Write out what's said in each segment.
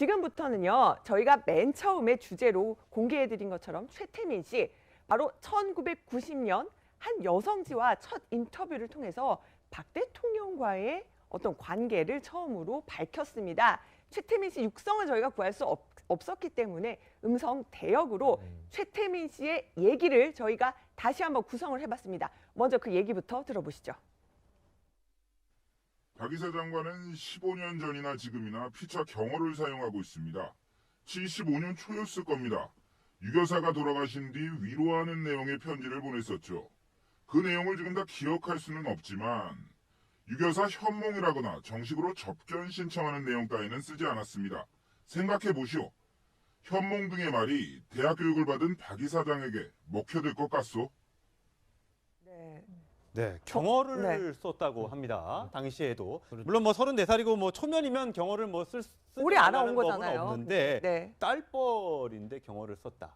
지금부터는요, 저희가 맨 처음에 주제로 공개해드린 것처럼 최태민 씨, 바로 1990년 한 여성지와 첫 인터뷰를 통해서 박 대통령과의 어떤 관계를 처음으로 밝혔습니다. 최태민 씨 육성을 저희가 구할 수 없었기 때문에 음성 대역으로 최태민 씨의 얘기를 저희가 다시 한번 구성을 해봤습니다. 먼저 그 얘기부터 들어보시죠. 박 이사 장관은 15년 전이나 지금이나 피차 경호를 사용하고 있습니다. 75년 초였을 겁니다. 유 여사가 돌아가신 뒤 위로하는 내용의 편지를 보냈었죠. 그 내용을 지금 다 기억할 수는 없지만 유 여사 현몽이라거나 정식으로 접견 신청하는 내용 따위는 쓰지 않았습니다. 생각해보시오. 현몽 등의 말이 대학 교육을 받은 박 이사장에게 먹혀들 것 같소? 네, 경어를 썼다고 합니다. 당시에도. 물론 뭐 34살이고 뭐 초면이면 경어를 뭐 쓰지 오래 알아온 않는 법은 거잖아요. 없는데 네. 딸뻘인데 경어를 썼다.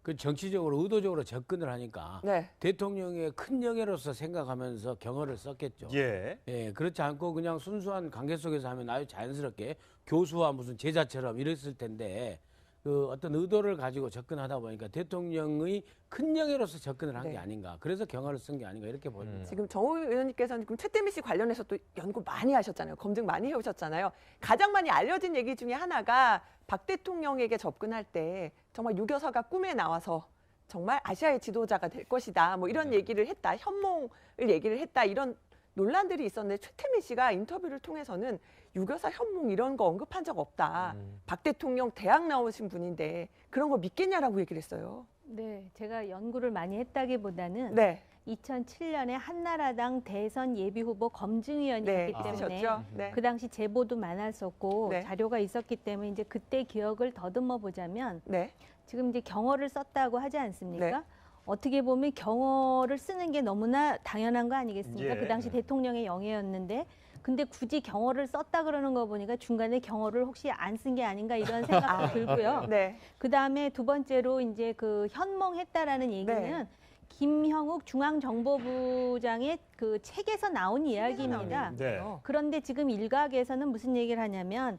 그 정치적으로 의도적으로 접근을 하니까 네. 대통령의 큰 영예로서 생각하면서 경어를 썼겠죠. 예. 예, 그렇지 않고 그냥 순수한 관계 속에서 하면 아주 자연스럽게 교수와 무슨 제자처럼 이랬을 텐데 그 어떤 의도를 가지고 접근하다 보니까 대통령의 큰 영예로서 접근을 한 게 네. 아닌가. 그래서 경어를 쓴 게 아닌가 이렇게 보입니다. 지금 정호 의원님께서는 지금 최태민 씨 관련해서 또 연구 많이 하셨잖아요. 검증 많이 해오셨잖아요. 가장 많이 알려진 얘기 중에 하나가 박 대통령에게 접근할 때 정말 유 여사가 꿈에 나와서 정말 아시아의 지도자가 될 것이다. 뭐 이런 얘기를 했다. 현몽을 얘기를 했다. 이런 논란들이 있었는데 최태민 씨가 인터뷰를 통해서는 유 여사 현몽 이런 거 언급한 적 없다. 박 대통령 대학 나오신 분인데 그런 거 믿겠냐라고 얘기를 했어요. 네, 제가 연구를 많이 했다기보다는 네. 2007년에 한나라당 대선 예비후보 검증위원이었기 네, 때문에 있으셨죠? 네. 그 당시 제보도 많았었고 네. 자료가 있었기 때문에 이제 그때 기억을 더듬어 보자면 네. 지금 이제 경어를 썼다고 하지 않습니까? 네. 어떻게 보면 경어를 쓰는 게 너무나 당연한 거 아니겠습니까? 예. 그 당시 대통령의 영예였는데 근데 굳이 경어를 썼다 그러는 거 보니까 중간에 경어를 혹시 안 쓴 게 아닌가 이런 생각도 들고요. 네. 그 다음에 두 번째로 이제 그 현몽했다라는 얘기는 네. 김형욱 중앙정보부장의 그 책에서 나온 이야기입니다. 네. 그런데 지금 일각에서는 무슨 얘기를 하냐면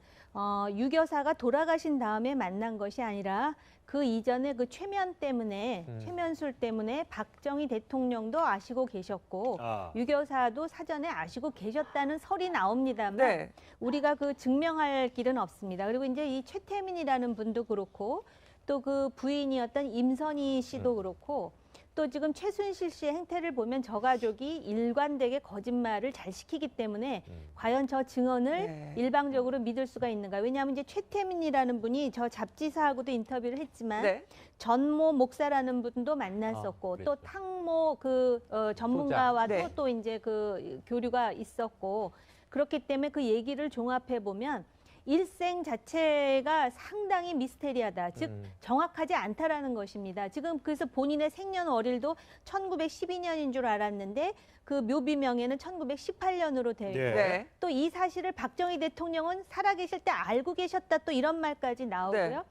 유 여사가 돌아가신 다음에 만난 것이 아니라 그 이전에 그 최면 때문에 최면술 때문에 박정희 대통령도 아시고 계셨고 유 여사도 사전에 아시고 계셨다는 설이 나옵니다만 네. 우리가 그 증명할 길은 없습니다. 그리고 이제 이 최태민이라는 분도 그렇고 또 그 부인이었던 임선희 씨도 그렇고 또 지금 최순실 씨의 행태를 보면 저 가족이 일관되게 거짓말을 잘 시키기 때문에 과연 저 증언을 네. 일방적으로 믿을 수가 있는가. 왜냐하면 이제 최태민이라는 분이 저 잡지사하고도 인터뷰를 했지만 네. 전모 목사라는 분도 만났었고 또 탕모 그 전문가와도 네. 또 이제 그 교류가 있었고 그렇기 때문에 그 얘기를 종합해 보면 일생 자체가 상당히 미스테리하다. 즉 정확하지 않다라는 것입니다. 지금 그래서 본인의 생년월일도 1912년인 줄 알았는데 그 묘비명에는 1918년으로 되어 있고 네. 또 이 사실을 박정희 대통령은 살아계실 때 알고 계셨다 또 이런 말까지 나오고요.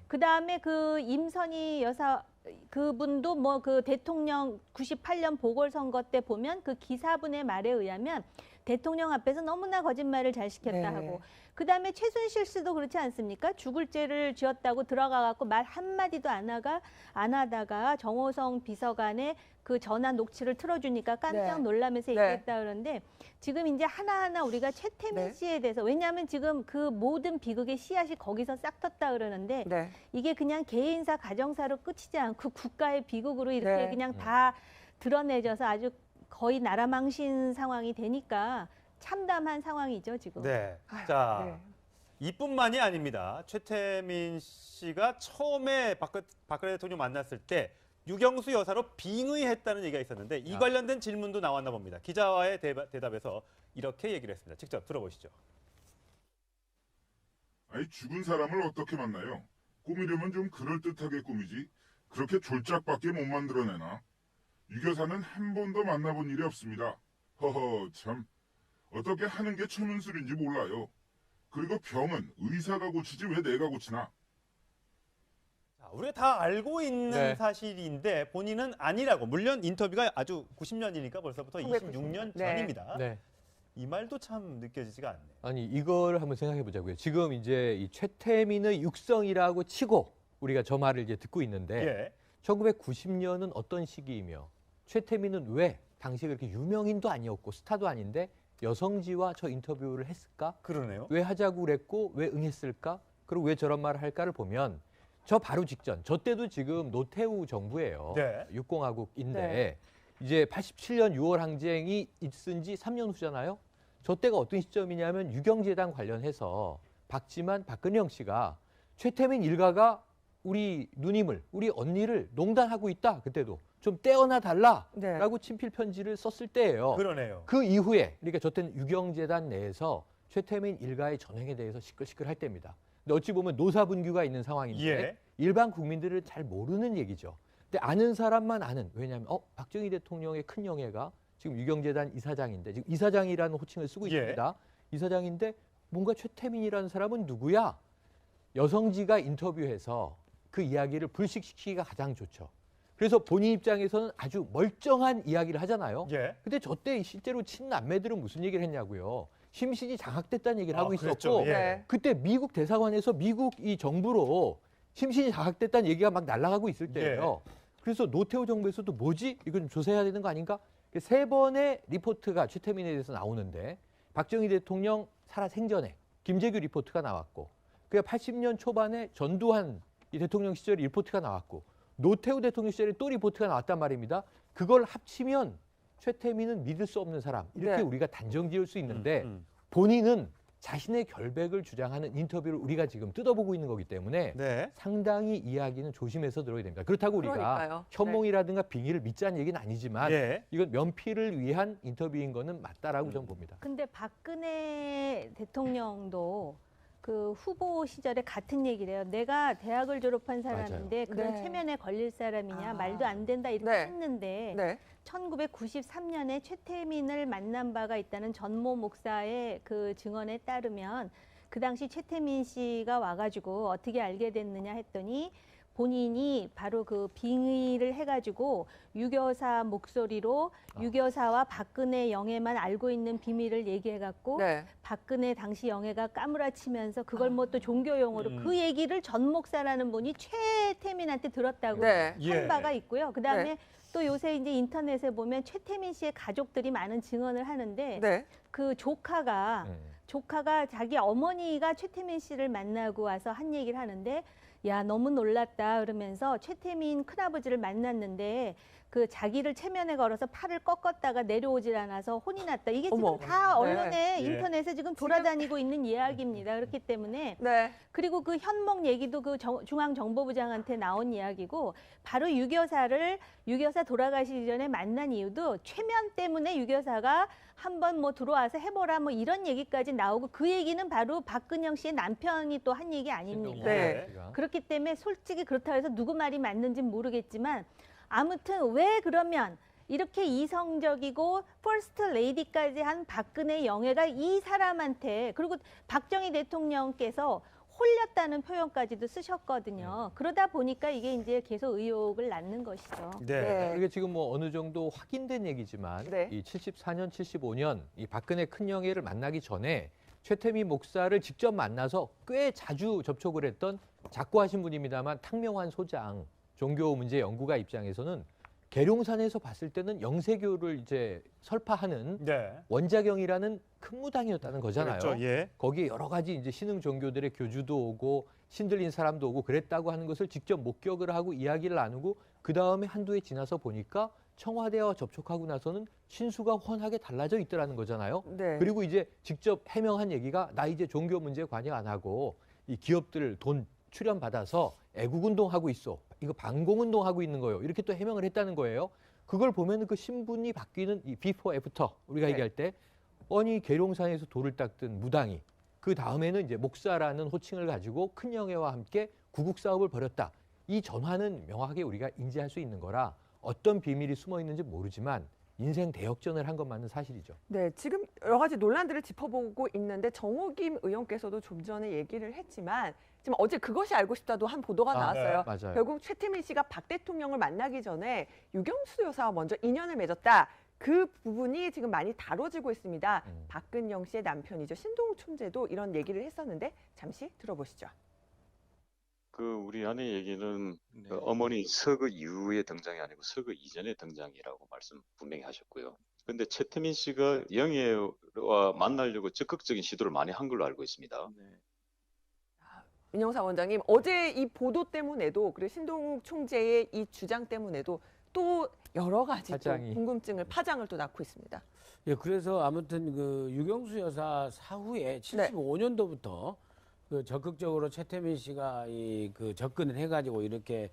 그다음에 그 임선희 여사 그분도 뭐 그 대통령 98년 보궐선거 때 보면 그 기사분의 말에 의하면 대통령 앞에서 너무나 거짓말을 잘 시켰다 네. 하고 그다음에 최순실 씨도 그렇지 않습니까? 죽을 죄를 지었다고 들어가 갖고 말 한마디도 안 하다가 정호성 비서관의 그 전화 녹취를 틀어주니까 깜짝 네. 놀라면서 네. 얘기했다 그러는데 지금 이제 하나하나 우리가 최태민 네. 씨에 대해서 왜냐하면 지금 그 모든 비극의 씨앗이 거기서 싹 텄다 그러는데 네. 이게 그냥 개인사 가정사로 끝이지 않고 국가의 비극으로 이렇게 네. 그냥 다 드러내져서 아주 거의 나라 망신 상황이 되니까 참담한 상황이죠 지금. 네. 아유, 자, 네. 이뿐만이 아닙니다. 최태민 씨가 처음에 박근혜 대통령 만났을 때 유경수 여사로 빙의했다는 얘기가 있었는데 이 관련된 질문도 나왔나 봅니다. 기자와의 대답에서 이렇게 얘기를 했습니다. 직접 들어보시죠. 아니 죽은 사람을 어떻게 만나요? 꾸미려면 좀 그럴듯하게 꾸미지. 그렇게 졸작밖에 못 만들어내나? 유 여사는 한 번도 만나본 일이 없습니다. 허허 참. 어떻게 하는 게 최면술인지 몰라요. 그리고 병은 의사가 고치지 왜 내가 고치나? 자, 우리가 다 알고 있는 네. 사실인데 본인은 아니라고. 물론 인터뷰가 아주 90년이니까 벌써부터 26년 네. 전입니다. 네. 이 말도 참 느껴지지가 않네요. 아니 이걸 한번 생각해 보자고요. 지금 이제 이 최태민의 육성이라고 치고 우리가 저 말을 이제 듣고 있는데 예. 1990년은 어떤 시기이며 최태민은 왜 당시 그렇게 유명인도 아니었고 스타도 아닌데 여성지와 저 인터뷰를 했을까? 그러네요. 왜 하자고 그랬고 왜 응했을까? 그리고 왜 저런 말을 할까를 보면 저 바로 직전, 저 때도 지금 노태우 정부예요. 네. 육공화국인데 네. 이제 87년 6월 항쟁이 있은 지 3년 후잖아요. 저 때가 어떤 시점이냐면 유경재단 관련해서 박지만, 박근영 씨가 최태민 일가가 우리 누님을, 우리 언니를 농단하고 있다. 그때도 좀 떼어놔 달라라고 친필 편지를 썼을 때예요. 그러네요. 그 이후에 그러니까 저 때는 유경재단 내에서 최태민 일가의 전횡에 대해서 시끌시끌할 때입니다. 근데 어찌 보면 노사분규가 있는 상황인데 예. 일반 국민들은 잘 모르는 얘기죠. 근데 아는 사람만 아는. 왜냐하면 박정희 대통령의 큰 영예가 지금 유경재단 이사장인데 지금 이사장이라는 호칭을 쓰고 예. 있습니다. 이사장인데 뭔가 최태민이라는 사람은 누구야? 여성지가 인터뷰해서 그 이야기를 불식시키기가 가장 좋죠. 그래서 본인 입장에서는 아주 멀쩡한 이야기를 하잖아요. 예. 근데 저 때 실제로 친남매들은 무슨 얘기를 했냐고요. 심신이 장악됐다는 얘기를 하고 있었고 그랬죠. 예. 네. 그때 미국 대사관에서 미국 이 정부로 심신이 장악됐다는 얘기가 막 날아가고 있을 때예요. 그래서 노태우 정부에서도 뭐지? 이거 좀 조사해야 되는 거 아닌가? 세 번의 리포트가 최태민에 대해서 나오는데 박정희 대통령 살아 생전에 김재규 리포트가 나왔고 그 80년 초반에 전두환 이 대통령 시절에 리포트가 나왔고 노태우 대통령 시절에 또 리포트가 나왔단 말입니다. 그걸 합치면 최태민은 믿을 수 없는 사람 이렇게 네. 우리가 단정 지을 수 있는데 본인은 자신의 결백을 주장하는 인터뷰를 우리가 지금 뜯어보고 있는 거기 때문에 네. 상당히 이야기는 조심해서 들어야 됩니다. 그렇다고 우리가 그러니까요. 현몽이라든가 빙의를 믿자는 얘기는 아니지만 예. 이건 면피를 위한 인터뷰인 거는 맞다라고 저는 봅니다. 근데 박근혜 대통령도 그 후보 시절에 같은 얘기를 해요. 내가 대학을 졸업한 사람인데 그런 네. 체면에 걸릴 사람이냐 아. 말도 안 된다 이렇게 네. 했는데 네. 1993년에 최태민을 만난 바가 있다는 전모 목사의 그 증언에 따르면 그 당시 최태민 씨가 와가지고 어떻게 알게 됐느냐 했더니 본인이 바로 그 빙의를 해가지고 유교사 목소리로 유교사와 박근혜 영예만 알고 있는 비밀을 얘기해갖고 네. 박근혜 당시 영예가 까무라치면서 그걸 뭐 또 종교 용어로 그 얘기를 전 목사라는 분이 최태민한테 들었다고 네. 한 바가 있고요. 그다음에 네. 또 요새 이제 인터넷에 보면 최태민 씨의 가족들이 많은 증언을 하는데 네. 그 조카가 자기 어머니가 최태민 씨를 만나고 와서 한 얘기를 하는데 야 너무 놀랐다 그러면서 최태민 큰아버지를 만났는데 그 자기를 체면에 걸어서 팔을 꺾었다가 내려오질 않아서 혼이 났다. 이게 지금 어머. 다 네. 언론에 예. 인터넷에 지금 돌아다니고 있는 이야기입니다. 그렇기 때문에 네. 그리고 그 현몽 얘기도 그 중앙정보부장한테 나온 이야기고 바로 유교사 돌아가시기 전에 만난 이유도 최면 때문에 유교사가 한번 뭐 들어와서 해보라 뭐 이런 얘기까지 나오고 그 얘기는 바로 박근영 씨의 남편이 또 한 얘기 아닙니까? 네. 그렇기 때문에 솔직히 그렇다고 해서 누구 말이 맞는지는 모르겠지만 아무튼 왜 그러면 이렇게 이성적이고 퍼스트 레이디까지 한 박근혜 영예가 이 사람한테 그리고 박정희 대통령께서 홀렸다는 표현까지도 쓰셨거든요. 그러다 보니까 이게 이제 계속 의혹을 낳는 것이죠. 네. 이게 지금 뭐 어느 정도 확인된 얘기지만 네. 이 74년, 75년 이 박근혜 큰 영예를 만나기 전에 최태민 목사를 직접 만나서 꽤 자주 접촉을 했던 작고하신 분입니다만 탕명환 소장 종교 문제 연구가 입장에서는 계룡산에서 봤을 때는 영세교를 이제 설파하는 네. 원자경이라는 큰 무당이었다는 거잖아요. 그렇죠. 예. 거기에 여러 가지 이제 신흥 종교들의 교주도 오고 신들린 사람도 오고 그랬다고 하는 것을 직접 목격을 하고 이야기를 나누고 그 다음에 한두 해 지나서 보니까 청와대와 접촉하고 나서는 신수가 훤하게 달라져 있더라는 거잖아요. 네. 그리고 이제 직접 해명한 얘기가 나 이제 종교 문제 관여 안 하고 이 기업들 돈 출연 받아서 애국운동하고 있어. 이거 반공운동하고 있는 거예요. 이렇게 또 해명을 했다는 거예요. 그걸 보면 그 신분이 바뀌는 이 비포 애프터 우리가 네. 얘기할 때 아니 계룡산에서 돌을 닦던 무당이 그 다음에는 이제 목사라는 호칭을 가지고 큰 영예와 함께 구국 사업을 벌였다. 이 전환은 명확하게 우리가 인지할 수 있는 거라 어떤 비밀이 숨어 있는지 모르지만 인생 대역전을 한 것만은 사실이죠. 네, 지금 여러 가지 논란들을 짚어보고 있는데 정호김 의원께서도 좀 전에 얘기를 했지만 지금 어제 그것이 알고 싶다도 한 보도가 나왔어요. 맞아요. 결국 최태민 씨가 박 대통령을 만나기 전에 유경수 여사와 먼저 인연을 맺었다. 그 부분이 지금 많이 다뤄지고 있습니다. 박근영 씨의 남편이죠. 신동욱 총재도 이런 얘기를 했었는데 잠시 들어보시죠. 우리 아내 얘기는 네. 어머니 서거 이후의 등장이 아니고 서거 이전의 등장이라고 말씀 분명히 하셨고요. 근데 최태민 씨가 영애와 만나려고 적극적인 시도를 많이 한 걸로 알고 있습니다. 민영사 원장님, 어제 이 보도 때문에도 그리고 신동욱 총재의 이 주장 때문에도 또 여러 가지 또 파장이. 궁금증을 파장을 또 낳고 있습니다. 예, 그래서 아무튼 그 유경수 여사 사후에 75년도부터 그 적극적으로 최태민 씨가 그 접근을 해가지고 이렇게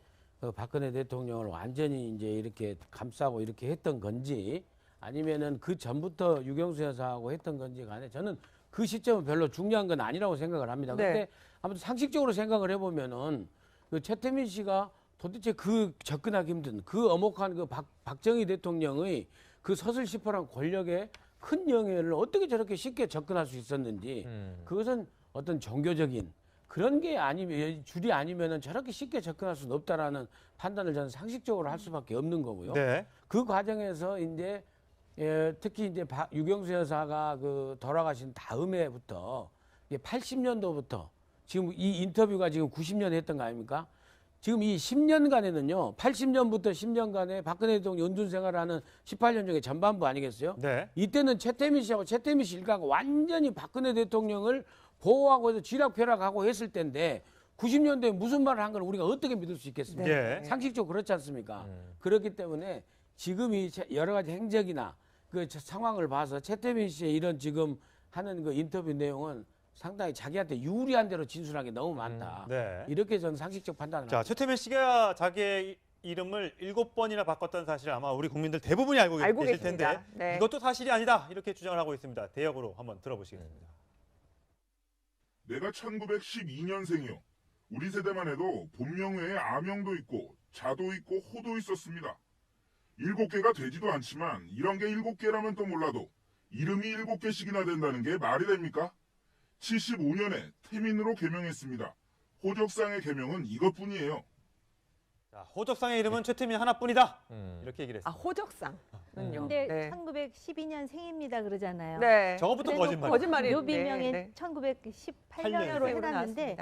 박근혜 대통령을 완전히 이제 이렇게 감싸고 이렇게 했던 건지 아니면은 그 전부터 유경수 여사하고 했던 건지 간에 저는 그 시점은 별로 중요한 건 아니라고 생각을 합니다. 네. 근데 아무튼 상식적으로 생각을 해보면은 그 최태민 씨가 도대체 그 접근하기 힘든 그 엄혹한 그 박정희 대통령의 그 서슬시퍼란 권력에 큰 영예를 어떻게 저렇게 쉽게 접근할 수 있었는지 그것은 어떤 종교적인 그런 게 아니면 줄이 아니면은 저렇게 쉽게 접근할 수는 없다라는 판단을 저는 상식적으로 할 수밖에 없는 거고요. 네. 그 과정에서 이제 특히 이제 유경수 여사가 그 돌아가신 다음해부터 80년도부터 지금 이 인터뷰가 지금 90년 했던 거 아닙니까? 지금 이 10년간에는요, 80년부터 10년간에 박근혜 대통령 연준 생활하는 18년 중에 전반부 아니겠어요? 네. 이때는 최태민 씨하고 최태민 씨 일가가 완전히 박근혜 대통령을 보호하고 해서 쥐락펴락하고 했을 때인데 90년대에 무슨 말을 한 걸 우리가 어떻게 믿을 수 있겠습니까? 네. 상식적으로 그렇지 않습니까? 그렇기 때문에 지금 이 여러 가지 행적이나 그 상황을 봐서 최태민 씨의 이런 지금 하는 그 인터뷰 내용은 상당히 자기한테 유리한 대로 진술한 게 너무 많다. 네. 이렇게 저는 상식적 판단을 자, 합니다. 최태민 씨가 자기의 이름을 7번이나 바꿨다는 사실을 아마 우리 국민들 대부분이 알고 계실 계십니다. 텐데 네. 이것도 사실이 아니다 이렇게 주장을 하고 있습니다. 대역으로 한번 들어보시겠습니다. 내가 1912년생이요. 우리 세대만 해도 본명 외에 아명도 있고 자도 있고 호도 있었습니다. 7개가 되지도 않지만 이런 게 7개라면 또 몰라도 이름이 7개씩이나 된다는 게 말이 됩니까? 75년에 태민으로 개명했습니다. 호적상의 개명은 이것뿐이에요. 자, 호적상의 이름은 최태민 하나뿐이다. 이렇게 얘기를 아, 했습니다. 호적상은요. 근데 네. 1912년 생입니다 그러잖아요. 네. 저거부터 거짓말. 거짓말이에요. 묘비명에 네. 1918년으로 해놨는데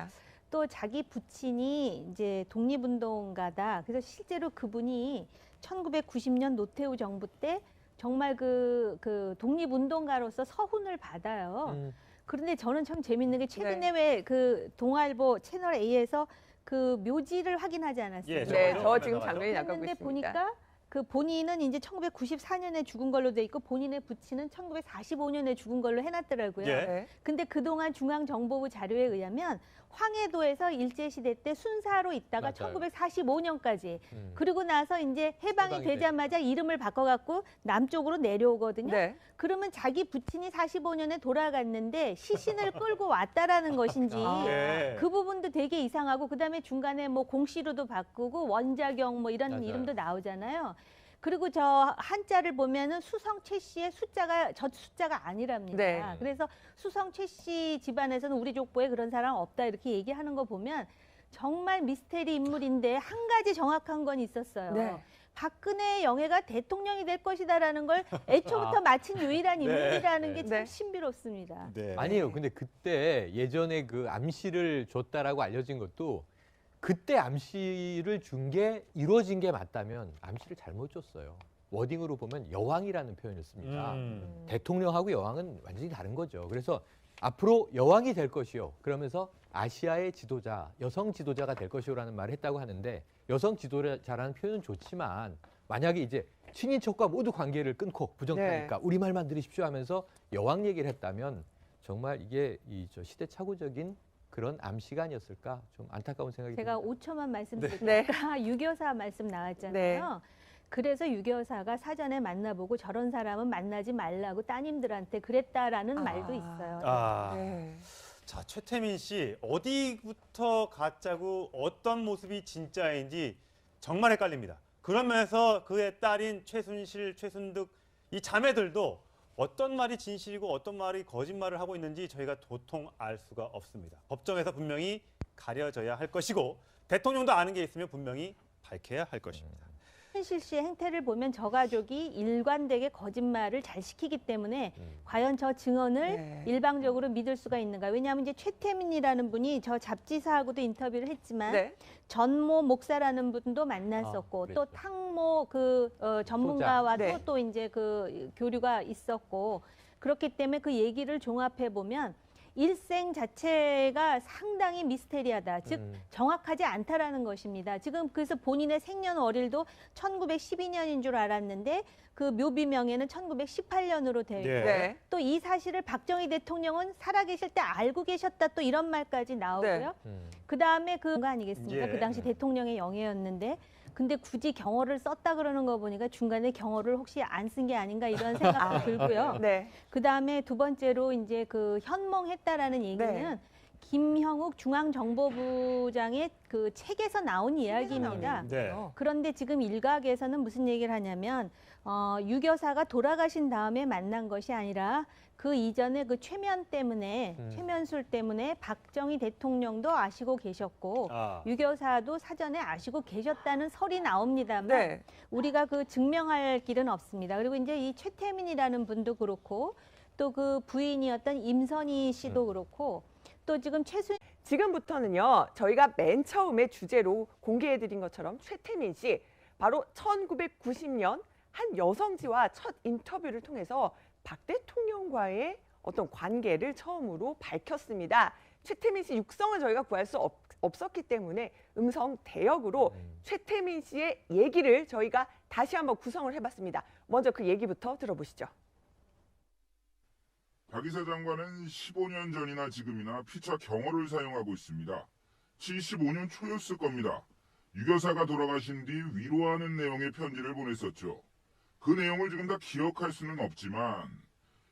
또 자기 부친이 이제 독립운동가다. 그래서 실제로 그분이 1990년 노태우 정부 때 정말 그 독립운동가로서 서훈을 받아요. 그런데 저는 참 재밌는 게 최근에 왜 그 동아일보 채널 A에서 그 묘지를 확인하지 않았어요. 예, 네, 저거 저 지금 나가죠. 장면이 나가고 그런데 있습니다. 보니까 그 본인은 이제 1994년에 죽은 걸로 돼 있고 본인의 부친은 1945년에 죽은 걸로 해놨더라고요. 예. 네. 근데 그동안 중앙정보부 자료에 의하면 황해도에서 일제시대 때 순사로 있다가 맞아요. 1945년까지 그리고 나서 이제 해방이 해방이 되자마자 이름을 바꿔갖고 남쪽으로 내려오거든요. 네. 그러면 자기 부친이 45년에 돌아갔는데 시신을 끌고 왔다라는 것인지 예. 그 부분도 되게 이상하고 그다음에 중간에 뭐 공씨로도 바꾸고 원자경 뭐 이런 맞아요. 이름도 나오잖아요. 그리고 저 한자를 보면은 수성 최 씨의 숫자가 저 숫자가 아니랍니다. 네. 그래서 수성 최 씨 집안에서는 우리 족보에 그런 사람 없다 이렇게 얘기하는 거 보면 정말 미스테리 인물인데 한 가지 정확한 건 있었어요. 네. 박근혜 영예가 대통령이 될 것이다라는 걸 애초부터 마친 유일한 인물이라는 게 참 네. 신비롭습니다. 네. 아니에요. 근데 그때 예전에 그 암시를 줬다라고 알려진 것도 그때 암시를 준 게 이루어진 게 맞다면 암시를 잘못 줬어요. 워딩으로 보면 여왕이라는 표현이었습니다. 대통령하고 여왕은 완전히 다른 거죠. 그래서 앞으로 여왕이 될 것이요. 그러면서 아시아의 지도자, 여성 지도자가 될 것이요라는 말을 했다고 하는데 여성 지도자라는 표현은 좋지만 만약에 이제 친인척과 모두 관계를 끊고 부정타니까 네. 우리 말만 들으십시오 하면서 여왕 얘기를 했다면 정말 이게 저 시대착오적인 그런 암시가 아니었을까 좀 안타까운 생각이 제가 듭니다. 5초만 말씀드릴게요. 네. 아까 유교사 말씀 나왔잖아요. 그래서 유교사가 사전에 만나보고 저런 사람은 만나지 말라고 따님들한테 그랬다라는 말도 있어요. 아. 네. 자, 최태민 씨 어디부터 가짜고 어떤 모습이 진짜인지 정말 헷갈립니다. 그러면서 그의 딸인 최순실, 최순득 이 자매들도 어떤 말이 진실이고 어떤 말이 거짓말을 하고 있는지 저희가 도통 알 수가 없습니다. 법정에서 분명히 가려져야 할 것이고 대통령도 아는 게 있으면 분명히 밝혀야 할 것입니다. 최순실 씨의 행태를 보면 저 가족이 일관되게 거짓말을 잘 시키기 때문에 과연 저 증언을 네. 일방적으로 믿을 수가 있는가. 왜냐하면 이제 최태민이라는 분이 저 잡지사하고도 인터뷰를 했지만 네. 전모 목사라는 분도 만났었고 그랬죠. 또 탕모 전문가와도 네. 또 이제 그 교류가 있었고 그렇기 때문에 그 얘기를 종합해 보면 일생 자체가 상당히 미스테리하다. 즉 정확하지 않다라는 것입니다. 지금 그래서 본인의 생년월일도 1912년인 줄 알았는데 그 묘비명에는 1918년으로 되어 있고 예. 네. 또 이 사실을 박정희 대통령은 살아계실 때 알고 계셨다 또 이런 말까지 나오고요. 그 다음에 그거 아니겠습니까? 예. 그 당시 대통령의 영예였는데 근데 굳이 경호를 썼다 그러는 거 보니까 중간에 경호를 혹시 안 쓴 게 아닌가 이런 생각도 들고요. 네. 그 다음에 두 번째로 이제 그 현몽했다라는 얘기는 네. 김형욱 중앙정보부장의 그 책에서 나온 이야기입니다. 네. 그런데 지금 일각에서는 무슨 얘기를 하냐면 유교사가 돌아가신 다음에 만난 것이 아니라 그 이전에 그 최면술 때문에 박정희 대통령도 아시고 계셨고 아. 유교사도 사전에 아시고 계셨다는 설이 나옵니다만 네. 우리가 그 증명할 길은 없습니다. 그리고 이제 이 최태민이라는 분도 그렇고 또 그 부인이었던 임선희 씨도 그렇고 또 지금 지금부터는요, 저희가 맨 처음에 주제로 공개해드린 것처럼 최태민 씨, 바로 1990년 한 여성지와 첫 인터뷰를 통해서 박 대통령과의 어떤 관계를 처음으로 밝혔습니다. 최태민 씨 육성을 저희가 구할 수 없었기 때문에 음성 대역으로 최태민 씨의 얘기를 저희가 다시 한번 구성을 해봤습니다. 먼저 그 얘기부터 들어보시죠. 박 이사 장관은 15년 전이나 지금이나 피차 경호를 사용하고 있습니다. 75년 초였을 겁니다. 유교사가 돌아가신 뒤 위로하는 내용의 편지를 보냈었죠. 그 내용을 지금 다 기억할 수는 없지만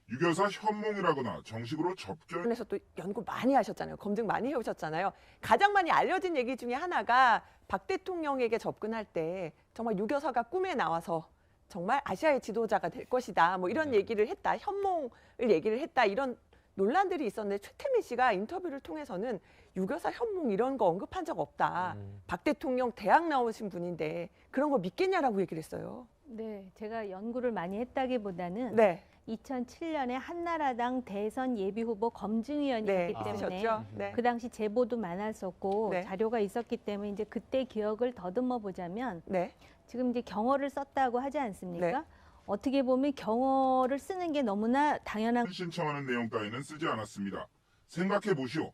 유교사 현몽이라거나 정식으로 접견 에서 또 연구 많이 하셨잖아요. 검증 많이 해오셨잖아요. 가장 많이 알려진 얘기 중에 하나가 박 대통령에게 접근할 때 정말 유교사가 꿈에 나와서 정말 아시아의 지도자가 될 것이다. 뭐 이런 얘기를 했다. 현몽을 얘기를 했다. 이런 논란들이 있었는데 최태민 씨가 인터뷰를 통해서는 유교사 현몽 이런 거 언급한 적 없다. 박 대통령 대학 나오신 분인데 그런 거 믿겠냐라고 얘기를 했어요. 네, 제가 연구를 많이 했다기보다는 네. 2007년에 한나라당 대선 예비후보 검증위원이었기 네. 때문에 있으셨죠? 네. 그 당시 제보도 많았었고 네. 자료가 있었기 때문에 이제 그때 기억을 더듬어 보자면 네. 지금 이제 경어를 썼다고 하지 않습니까? 네. 어떻게 보면 경어를 쓰는 게 너무나 당연한 신청하는 내용 따위는 쓰지 않았습니다. 생각해 보시오.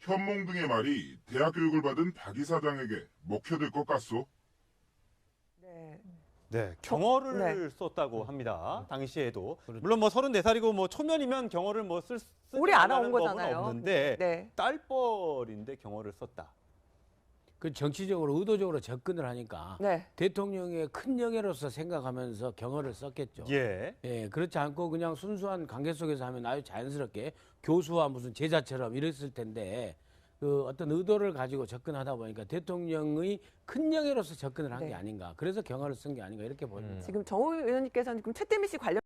현몽 등의 말이 대학 교육을 받은 박 이사장에게 먹혀들 것 같소? 네. 네, 경어를 네. 썼다고 합니다. 당시에도. 물론 뭐 34이고 뭐 초면이면 경어를 뭐 쓰지 우리 알아온 않는 법은 거잖아요. 없는데 네. 딸뻘인데 경어를 썼다. 그 정치적으로 의도적으로 접근을 하니까 네. 대통령의 큰 영예로서 생각하면서 경어를 썼겠죠. 예. 예, 그렇지 않고 그냥 순수한 관계 속에서 하면 아주 자연스럽게 교수와 무슨 제자처럼 이랬을 텐데 그 어떤 의도를 가지고 접근하다 보니까 대통령의 큰 영예로서 접근을 한 게 네. 아닌가. 그래서 경어를 쓴 게 아닌가 이렇게 보입니다. 지금 정우 의원님께서는 지금 최태민 씨 관련